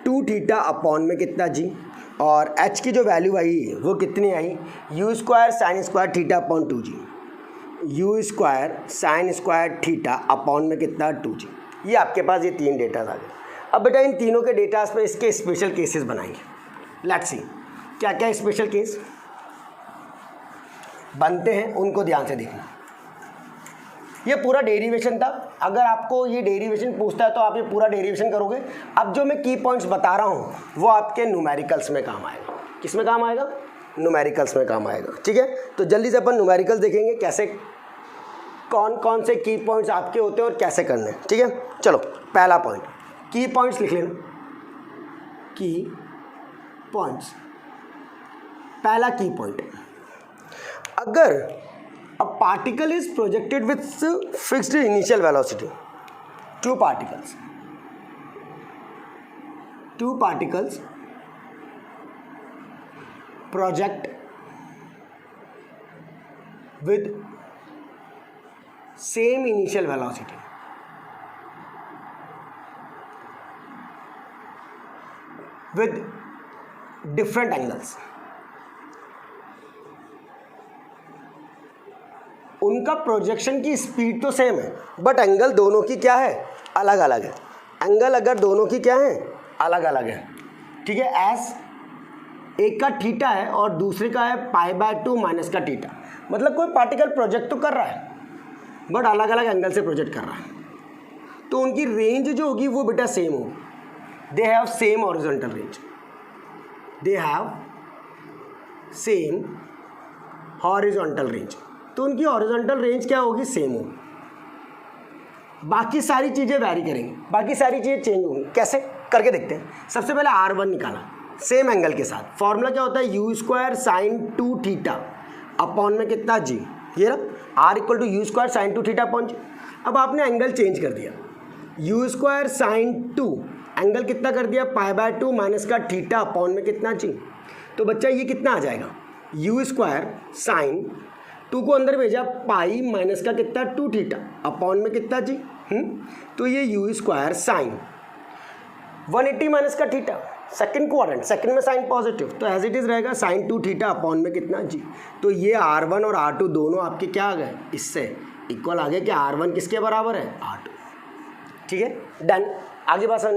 2 theta upon में कितना जी, और h की जो वैल्यू आई वो कितनी आई, U square sine square theta upon 2g, U square sine square theta upon में कितना 2g। ये आपके पास ये 3 डेटाज आ गए। अब बेटा इन तीनों के डेटाज पे इसके स्पेशल केसेस बनाएंगे। लेट्स सी क्या क्या स्पेशल केस बनते हैं, उनको ध्यान से देखना। ये पूरा डेरिवेशन था, अगर आपको ये डेरिवेशन पूछता है तो आप ये पूरा डेरिवेशन करोगे। अब जो मैं की पॉइंट्स बता रहा हूँ वो आपके न्यूमेरिकल्स में काम आएगा। किस में काम आएगा, न्यूमेरिकल्स में काम आएगा। ठीक है, तो जल्दी से अपन न्यूमेरिकल्स देखेंगे कैसे कौन कौन से की पॉइंट्स आपके होते हैं और कैसे करने हैं। ठीक है, चलो पहला पॉइंट, की पॉइंट्स लिख लेना, की पॉइंट्स। पहला की पॉइंट, अगर a particle is projected with fixed initial velocity, two particles project with same initial velocity, with different angles, उनका प्रोजेक्शन की स्पीड तो सेम है बट एंगल दोनों की क्या है, अलग अलग है। एंगल अगर दोनों की क्या है, अलग अलग है। ठीक है, एस एक का थीटा है और दूसरे का है π/2 माइनस का थीटा, मतलब कोई पार्टिकल प्रोजेक्ट तो कर रहा है बट अलग अलग एंगल से प्रोजेक्ट कर रहा है, तो उनकी रेंज जो होगी वो बेटा सेम होगी। They have same horizontal range, they have same horizontal range, तो उनकी हॉरिजॉन्टल रेंज क्या होगी, सेम होगी। बाकी सारी चीज़ें वैरी करेंगी, बाकी सारी चीज़ें चेंज होंगी। कैसे करके देखते हैं। सबसे पहले R1 निकाला सेम एंगल के साथ, फॉर्मूला क्या होता है, U square sine 2 theta upon में कितना जी, ये रहा R equal to U square sine 2 theta upon G. अब आपने एंगल चेंज कर दिया, यू स्क्वायर साइन 2 एंगल कितना कर दिया, π/2 माइनस का थीटा अपॉन में कितना जी। तो बच्चा ये कितना आ जाएगा, यू स्क्वायर साइन 2 को अंदर भेजा, पाई माइनस का कितना 2 थीटा अपॉन में कितना जी। तो ये यू स्क्वायर साइन 180 माइनस का थीटा, सेकंड क्वाड्रेंट, सेकंड में साइन पॉजिटिव, तो एज इट इज रहेगा साइन 2 थीटा अपॉन में कितना जी। तो ये R1 और R2 दोनों आपके क्या आ गए, इससे इक्वल आ गए कि R1 किसके बराबर है, R2। ठीक है, डन। आगे बात समझ।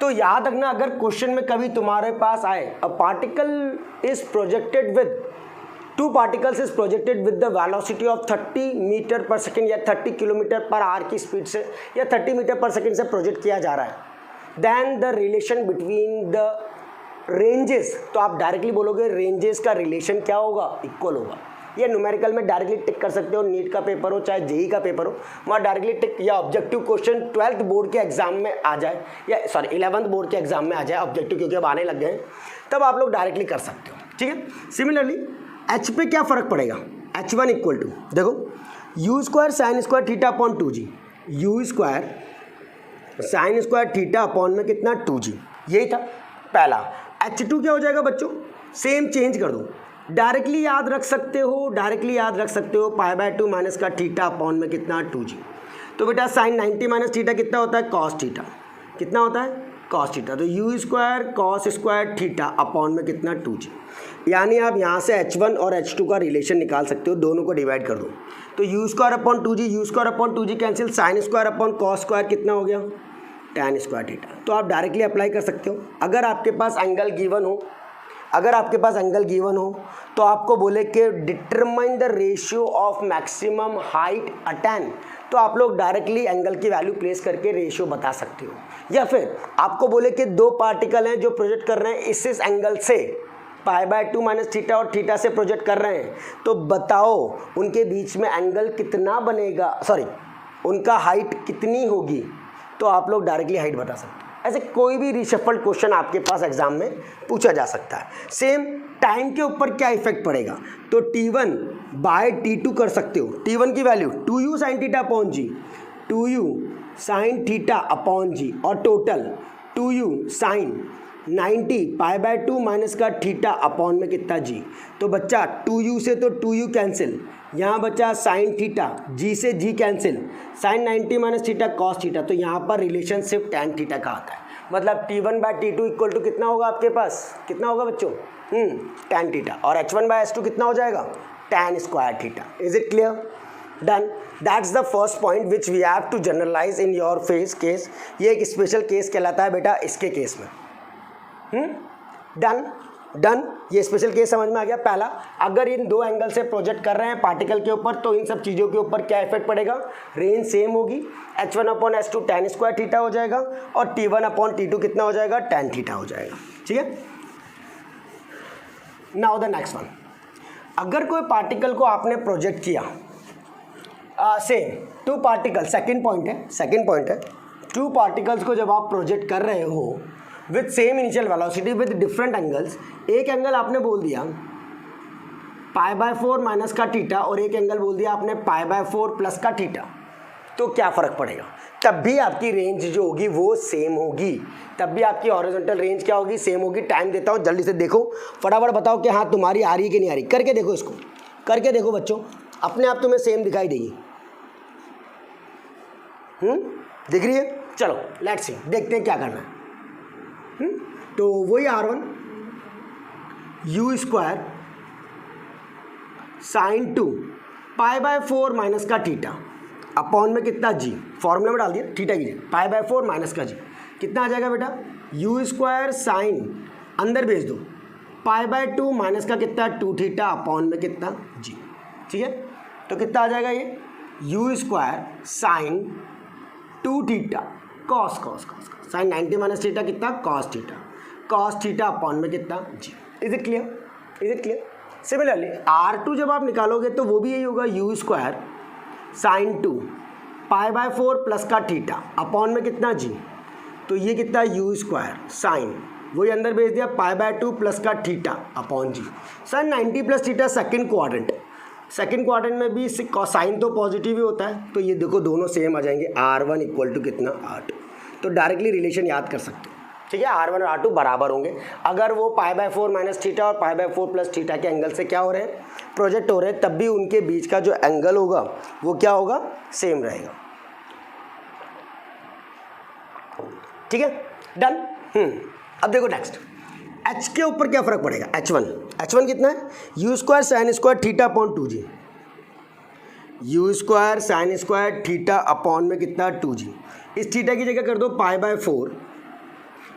तो याद रखना, अगर क्वेश्चन में कभी तुम्हारे पास आए a particle is projected with two particles is projected with the velocity of 30 metre पर सेकेंड या 30 किलोमीटर पर आवर की स्पीड से या 30 मीटर पर सेकेंड से प्रोजेक्ट किया जा रहा है, then the relation between the ranges, तो आप डायरेक्टली बोलोगे रेंजेस का रिलेशन क्या होगा, इक्वल होगा। ये न्यूमेरिकल में डायरेक्टली टिक कर सकते हो, नीट का पेपर हो चाहे जेई का पेपर हो, वहाँ डायरेक्टली टिक, या ऑब्जेक्टिव क्वेश्चन 12th बोर्ड के एग्जाम में आ जाए, या सॉरी 11th बोर्ड के एग्जाम में आ जाए ऑब्जेक्टिव, क्योंकि अब आने लग गए हैं, तब आप लोग डायरेक्टली कर सकते हो। ठीक है, सिमिलरली एच पे क्या फ़र्क पड़ेगा, H1 इक्वल टू, देखो you square sine square theta upon 2g, U square sine square theta upon में कितना 2g, यही था पहला। H2 क्या हो जाएगा बच्चों, सेम चेंज कर दो, डायरेक्टली याद रख सकते हो, डायरेक्टली याद रख सकते हो π/2 माइनस का थीटा अपॉन में कितना 2g। तो बेटा साइन 90 माइनस थीटा कितना होता है, कॉस थीटा, कितना होता है, कॉस थीटा। तो you square cos square theta upon में कितना 2g, यानी आप यहाँ से H1 और H2 का रिलेशन निकाल सकते हो, दोनों को डिवाइड कर दो। तो you square upon 2g, U square upon 2g cancel, sine square upon cos square कितना हो गया, tan स्क्वायर थीटा। तो आप डायरेक्टली अप्लाई कर सकते हो। अगर आपके पास एंगल गिवन हो अगर आपके पास एंगल गिवन हो तो आपको बोले कि determine the ratio of maximum height attain, तो आप लोग डायरेक्टली एंगल की वैल्यू प्लेस करके रेशियो बता सकते हो। या फिर आपको बोले कि दो पार्टिकल हैं जो प्रोजेक्ट कर रहे हैं इस एंगल से π/2 माइनस थीटा और थीटा से प्रोजेक्ट कर रहे हैं, तो बताओ उनके बीच में एंगल कितना बनेगा, सॉरी उनका हाइट कितनी होगी, तो आप लोग डायरेक्टली हाइट बता सकते हो। ऐसे कोई भी रिशफल्ड क्वेश्चन आपके पास एग्जाम में पूछा जा सकता है। सेम टाइम के ऊपर क्या इफेक्ट पड़ेगा, तो T1/T2 कर सकते हो। T1 की value 2u sin theta upon G, 2u sin theta upon G, और टोटल 2u sin 90 π/2 माइनस का थीटा अपॉन में कितना जी। तो बच्चा 2u से तो 2u कैंसिल, यहाँ बच्चा साइन थीटा, जी से G cancel, sine 90 minus theta cos theta, तो यहाँ पर रिलेशनशिप tan थीटा का आता है। मतलब T1/T2 इक्वल टू कितना होगा आपके पास, कितना होगा बच्चों, tan थीटा, और H1/H2 कितना हो जाएगा, tan square theta. Is it clear? Done. That's the first point which we have to generalise in your face case. ये एक स्पेशल केस कहलाता है बेटा इसके केस में। डन डन, ये स्पेशल केस समझ में आ गया। पहला, अगर इन दो एंगल से प्रोजेक्ट कर रहे हैं पार्टिकल के ऊपर तो इन सब चीज़ों के ऊपर क्या इफेक्ट पड़ेगा, रेंज सेम होगी, H1/H2 tan स्क्वायर थीटा हो जाएगा और T1/T2 कितना हो जाएगा, tan थीटा हो जाएगा। ठीक है, नाउ द नेक्स्ट वन, अगर कोई पार्टिकल को आपने प्रोजेक्ट किया same two particle, second point है, टू पार्टिकल्स को जब आप प्रोजेक्ट कर रहे हो with same initial velocity with different angles, एक एंगल आपने बोल दिया π/4 माइनस का थीटा और एक एंगल बोल दिया आपने π/4 प्लस का थीटा, तो क्या फ़र्क पड़ेगा, तब भी आपकी रेंज जो होगी वो सेम होगी, तब भी आपकी हॉरिजॉन्टल रेंज क्या होगी, सेम होगी। टाइम देता हूँ, जल्दी से देखो, फटाफट बताओ कि हाँ तुम्हारी आ रही है कि नहीं आ रही, करके देखो, इसको करके देखो बच्चों, अपने आप तुम्हें सेम दिखाई देगी। दिख रही है? चलो लेट्स सी, देखते हैं क्या करना है। तो वही R1 u square sine 2 π/4 minus का थीटा अपॉन में कितना जी, फॉर्मूला में डाल दिया थीटा की जगह, π/4 माइनस का जी कितना आ जाएगा बेटा, u स्क्वायर साइन अंदर भेज दो π/2 माइनस का कितना 2 थीटा अपॉन में कितना जी। ठीक है, तो कितना आ जाएगा ये u square sine 2 theta cos sine 90 minus theta कितना कॉस थीटा अपॉन में कितना G. Is it clear? Similarly R2 जब आप निकालोगे तो वो भी यही होगा, u स्क्वायर साइन 2 π/4 प्लस का थीटा अपॉन में कितना जी, तो ये कितना u स्क्वायर साइन, वही अंदर भेज दिया π/2 प्लस का theta upon G. Sine 90 plus theta second quadrant में भी साइन तो पॉजिटिव ही होता है, तो ये देखो दोनों सेम आ जाएंगे, R1 इक्वल टू कितना R2, तो डायरेक्टली रिलेशन याद कर सकते हो। ठीक है, R1 और R2 बराबर होंगे अगर वो π/4 माइनस थीटा और π/4 प्लस थीटा के एंगल से क्या हो रहे हैं, प्रोजेक्ट हो रहे हैं, तब भी उनके बीच का जो एंगल होगा वो क्या होगा, सेम रहेगा। ठीक है, डन। अब देखो नेक्स्ट, H के ऊपर क्या फ़र्क पड़ेगा, H1 कितना है, u square sine square theta upon 2g, u square sine square theta upon में कितना 2g, इस थीटा की जगह कर दो π/4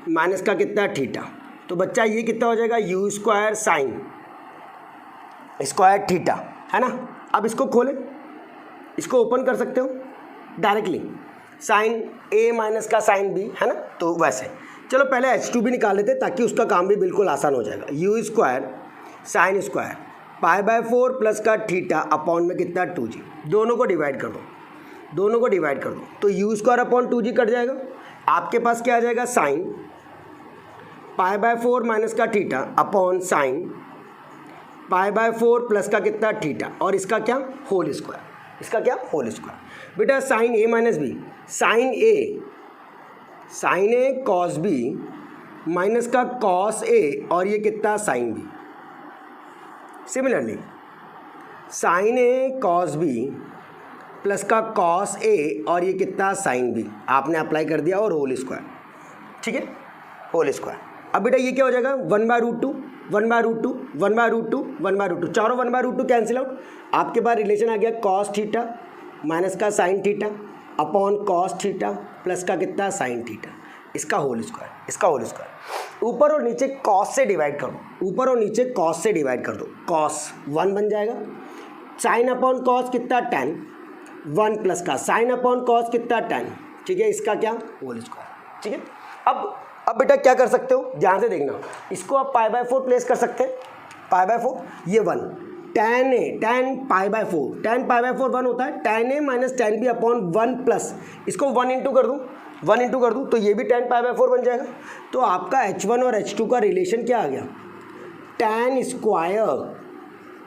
माइनस का कितना थीटा, तो बच्चा ये कितना हो जाएगा, u square sine square theta, है ना। अब इसको खोलें, इसको ओपन कर सकते हो डायरेक्टली, साइन a माइनस का साइन b, है ना, तो वैसे चलो पहले H2 भी निकाल लेते ताकि उसका काम भी बिल्कुल आसान हो जाएगा। u square sine square π/4 plus का थीटा अपॉन में कितना 2g, दोनों को डिवाइड कर दो, तो u square upon 2g cut जाएगा, आपके पास क्या आ जाएगा, साइन π/4 माइनस का थीटा अपॉन साइन π/4 प्लस का कितना थीटा, और इसका क्या होल स्क्वायर, बेटा sine a minus B, sine A cos B minus का कॉस ए, और ये कितना sine B. Similarly sine A cos B plus का कॉस ए, और ये कितना साइन बी, आपने अप्लाई कर दिया, और होल स्क्वायर। ठीक है, होल स्क्वायर। अब बेटा ये क्या हो जाएगा, 1/√2 चारों 1/√2 कैंसिल आउट, आपके पास रिलेशन आ गया कॉस थीटा माइनस का sign theta upon cos theta plus का कितना साइन थीटा, इसका होल स्क्वायर। इसका होल स्क्वायर। ऊपर और नीचे कॉस से डिवाइड कर दो, ऊपर और नीचे कॉस से डिवाइड कर दो, कॉस 1 बन जाएगा। साइन अपॉन कॉस कितना, tan 1 प्लस का साइन अपॉन कॉस कितना, tan, ठीक है, इसका क्या, होल स्क्वायर। ठीक है, अब बेटा क्या कर सकते हो, ध्यान से देखना, इसको आप π/4 प्लेस कर सकते हैं, π/4, ये 1 tan a tan π/4, tan π/4 1 होता है, tan a minus tan b upon 1 plus, इसको 1 इंटू कर दूँ, 1 इंटू कर दूँ तो ये भी tan π/4 बन जाएगा। तो आपका h1 और h2 का रिलेशन क्या आ गया, tan स्क्वायर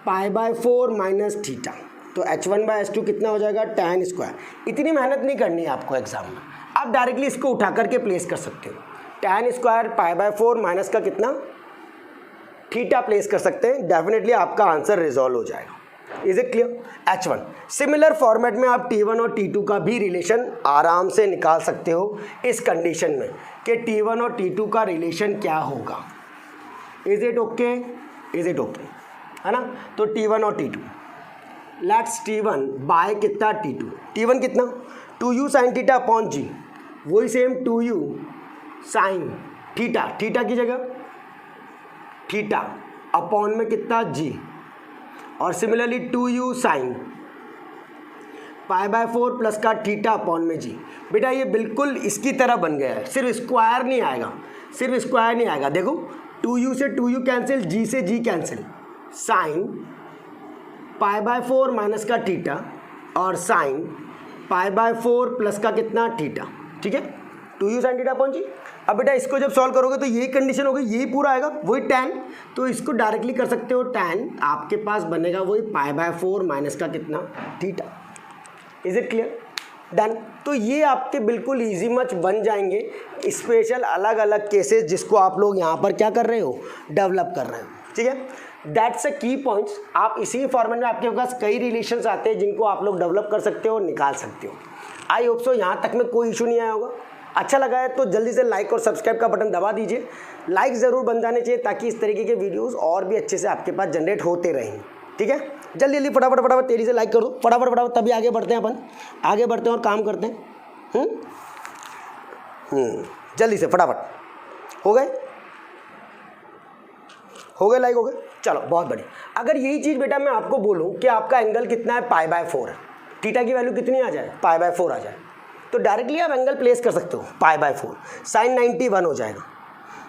π/4 माइनस थीटा। तो h1/h2 कितना हो जाएगा, tan स्क्वायर। इतनी मेहनत नहीं करनी है आपको एग्जाम में, आप डायरेक्टली इसको उठा करके प्लेस कर सकते हो, tan स्क्वायर π/4 माइनस का कितना, थीटा प्लेस कर सकते हैं, डेफिनेटली आपका आंसर रिजॉल्व हो जाएगा। Is it clear, h1। Similar format में आप t1 और t2 का भी रिलेशन आराम से निकाल सकते हो इस कंडीशन में कि t1 और t2 का रिलेशन क्या होगा। Is it okay, is it okay, है ना। तो t1 और t2, लेट्स t1 बाय कितना, t2, t1 कितना 2u sine theta upon g, वही same 2u sine theta, theta की जगह थीटा अपॉन में कितना g, और सिमिलरली 2u साइन π/4 प्लस का थीटा अपॉन में g। बेटा ये बिल्कुल इसकी तरह बन गया है, सिर्फ स्क्वायर नहीं आएगा, सिर्फ स्क्वायर नहीं आएगा। देखो 2u से 2u कैंसिल, g से g कैंसिल, साइन π/4 माइनस का थीटा और साइन π/4 प्लस का कितना, थीटा। ठीक है, 2u sine theta upon G. अब बेटा इसको जब सॉल्व करोगे तो यही कंडीशन होगी, यही पूरा आएगा, वही tan, तो इसको डायरेक्टली कर सकते हो, tan आपके पास बनेगा वही π/4 माइनस का कितना, theta. Is it clear, done. तो ये आपके बिल्कुल इजी मच बन जाएंगे स्पेशल अलग अलग केसेस जिसको आप लोग यहाँ पर क्या कर रहे हो, डेवलप कर रहे हो। ठीक है, दैट्स अ की पॉइंट्स। आप इसी फॉर्मेट में आपके पास कई रिलेशंस आते हैं जिनको आप लोग डेवलप कर सकते हो, निकाल सकते हो। आई होप सो यहाँ तक में कोई इशू नहीं आया होगा। अच्छा लगा है तो जल्दी से लाइक और सब्सक्राइब का बटन दबा दीजिए, लाइक ज़रूर बन जाने चाहिए ताकि इस तरीके के वीडियोस और भी अच्छे से आपके पास जनरेट होते रहें। ठीक है, जल्दी जल्दी फटाफट तेजी से लाइक कर दो, फटाफट तभी आगे बढ़ते हैं, अपन आगे बढ़ते हैं और काम करते हैं। जल्दी से फटाफट, हो गए लाइक, हो गए, चलो बहुत बढ़िया। अगर यही चीज़ बेटा मैं आपको बोलूँ कि आपका एंगल कितना है, π/4 है, थीटा की वैल्यू कितनी आ जाए, π/4 आ जाए, तो डायरेक्टली आप एंगल प्लेस कर सकते हो, π/4 साइन 90 1 हो जाएगा,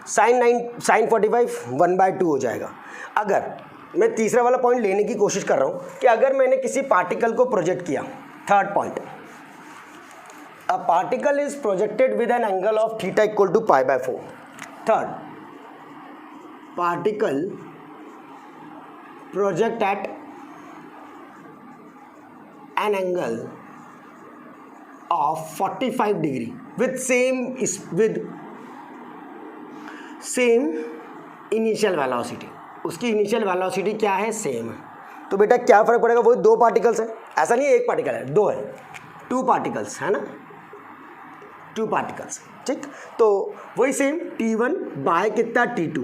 साइन 45 1/2 हो जाएगा। अगर मैं तीसरा वाला पॉइंट लेने की कोशिश कर रहा हूँ कि अगर मैंने किसी पार्टिकल को प्रोजेक्ट किया, third point, a particle is projected with an angle of theta equal to π/4। Third, particle project at an angle of 45 degree with same initial velocity. उसकी इनिशियल वेलोसिटी क्या है, सेम है। तो बेटा क्या फर्क पड़ेगा, वही दो पार्टिकल्स है, ऐसा नहीं है एक पार्टिकल है, दो है, 2 पार्टिकल्स है ना, 2 पार्टिकल्स। ठीक, तो वही सेम t1 बाय कितना, t2,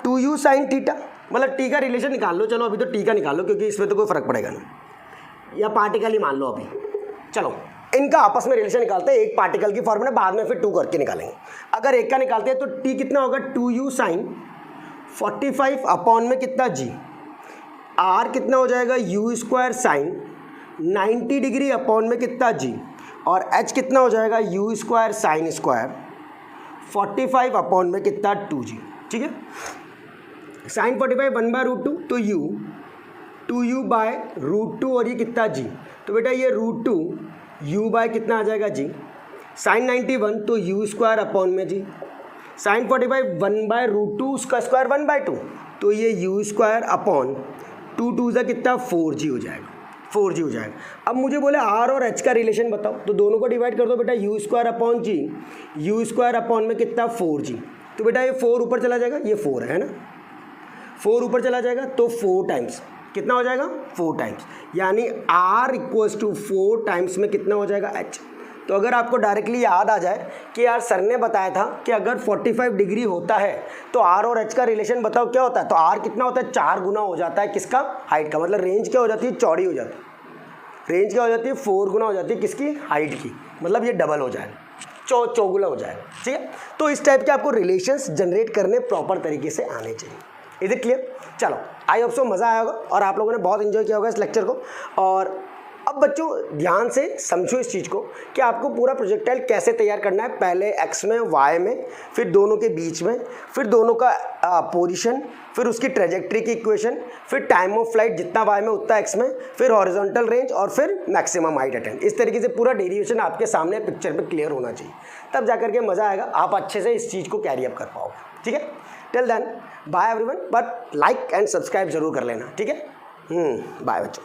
2u साइन थीटा, मतलब t का रिलेशन निकाल लो। चलो अभी तो t का निकाल लो क्योंकि इसमें तो कोई फर्क पड़ेगा नहीं, या पार्टिकल ही मान लो अभी। चलो इनका आपस में रिलेशन निकालते हैं, एक पार्टिकल की फॉर्म में, बाद में फिर 2 करके निकालेंगे। अगर एक का निकालते हैं तो t कितना होगा, 2u साइन 45 अपॉन में कितना g, r कितना हो जाएगा, u square sign 90 degree upon में कितना g, और h कितना हो जाएगा, u square sine square 45 upon में कितना 2g। ठीक है, साइन 45 1/√2 तो u, 2u बाय √2 और ये कितना g, तो बेटा ये √2 u बाय कितना आ जाएगा g, साइन 91 तो u स्क्वायर अपॉन में g, साइन 45 1/√2 उसका स्क्वायर 1/2 तो ये u स्क्वायर अपॉन 2 से कितना 4g हो जाएगा, 4g हो जाएगा। अब मुझे बोले r और h का रिलेशन बताओ, तो दोनों को डिवाइड कर दो बेटा, u square upon g, u square upon में कितना 4g, तो बेटा ये 4 ऊपर चला जाएगा, ये 4 है ना, 4 ऊपर चला जाएगा तो 4 टाइम्स कितना हो जाएगा, 4 टाइम्स, यानी r इक्वल्स टू 4 टाइम्स में कितना हो जाएगा, h। तो अगर आपको डायरेक्टली याद आ जाए कि यार सर ने बताया था कि अगर 45 डिग्री होता है तो r और h का रिलेशन बताओ क्या होता है, तो r कितना होता है, 4 गुना हो जाता है किसका, हाइट का, मतलब रेंज क्या हो जाती है, चौड़ी हो जाती है, रेंज क्या हो जाती है, 4 गुना हो जाती है किसकी, हाइट की, मतलब ये डबल हो जाए। चौगुला हो जाएगा, ठीक है। तो इस टाइप के आपको रिलेशंस जनरेट करने प्रॉपर तरीके से आने चाहिए। Is it clear? चलो, आई होप सो मज़ा आया होगा और आप लोगों ने बहुत एंजॉय किया होगा इस लेक्चर को। और अब बच्चों ध्यान से समझो इस चीज़ को कि आपको पूरा प्रोजेक्टाइल कैसे तैयार करना है। पहले एक्स में, वाई में, फिर दोनों के बीच में, फिर दोनों का पोजीशन, फिर उसकी ट्रेजेक्ट्री की इक्वेशन, फिर टाइम ऑफ फ्लाइट जितना वाई में उतना एक्स में, फिर हॉरिजॉन्टल रेंज और फिर मैक्सिमम हाइट अटेंड। इस तरीके से पूरा डेरिवेशन आपके सामने पिक्चर पे क्लियर होना चाहिए, तब जा करके मज़ा आएगा, आप अच्छे से इस चीज़ को कैरी अप कर पाओगे, ठीक है। Till then bye everyone, but like and subscribe जरूर कर लेना, ठीक है। बाय बच्चों।